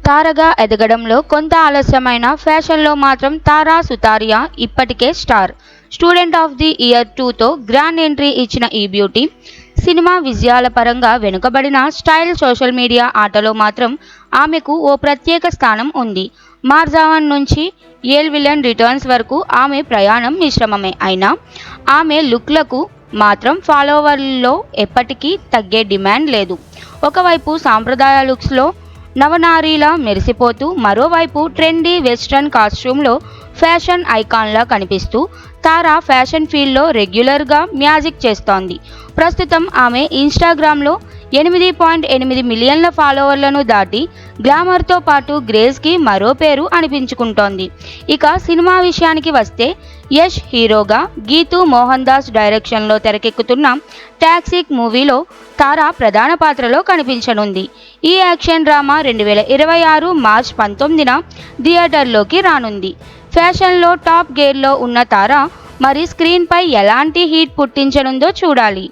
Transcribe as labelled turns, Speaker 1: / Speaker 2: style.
Speaker 1: తారగా ఎదగడంలో కొంత ఆలస్యమైన ఫ్యాషన్లో మాత్రం తారా సుతారియా ఇప్పటికే star. Student of the year 2తో గ్రాండ్ ఎంట్రీ ఇచ్చిన ఈ బ్యూటీ సినిమా విజయాల పరంగా వెనుకబడిన స్టైల్ సోషల్ మీడియా ఆటలో మాత్రం ఆమెకు ఓ ప్రత్యేక స్థానం ఉంది. మార్జావన్ నుంచి ఏల్ విలన్ రిటర్న్స్ వరకు ఆమె ప్రయాణం మిశ్రమమే అయినా ఆమె లుక్లకు మాత్రం ఫాలోవర్లలో ఎప్పటికీ తగ్గే డిమాండ్ లేదు. ఒకవైపు సాంప్రదాయ లుక్స్లో నవనారీలా మెరిసిపోతూ మరోవైపు ట్రెండీ వెస్ట్రన్ కాస్ట్యూమ్లో ఫ్యాషన్ ఐకాన్లా కనిపిస్తూ తారా ఫ్యాషన్ ఫీల్డ్లో రెగ్యులర్గా మ్యాజిక్ చేస్తోంది. ప్రస్తుతం ఆమె ఇన్స్టాగ్రామ్లో 8.8 మిలియన్ల ఫాలోవర్లను దాటి గ్లామర్తో పాటు గ్రేస్కి మరో పేరు అనిపించుకుంటోంది. ఇక సినిమా విషయానికి వస్తే యష్ హీరోగా గీతూ మోహన్ దాస్ డైరెక్షన్లో తెరకెక్కుతున్న టాక్సిక్ మూవీలో తారా ప్రధాన పాత్రలో కనిపించనుంది. ఈ యాక్షన్ డ్రామా 2026 మార్చి 19న థియేటర్లోకి రానుంది. ఫ్యాషన్లో టాప్ గేర్లో ఉన్న తారా మరి స్క్రీన్పై ఎలాంటి హీట్ పుట్టించనుందో చూడాలి.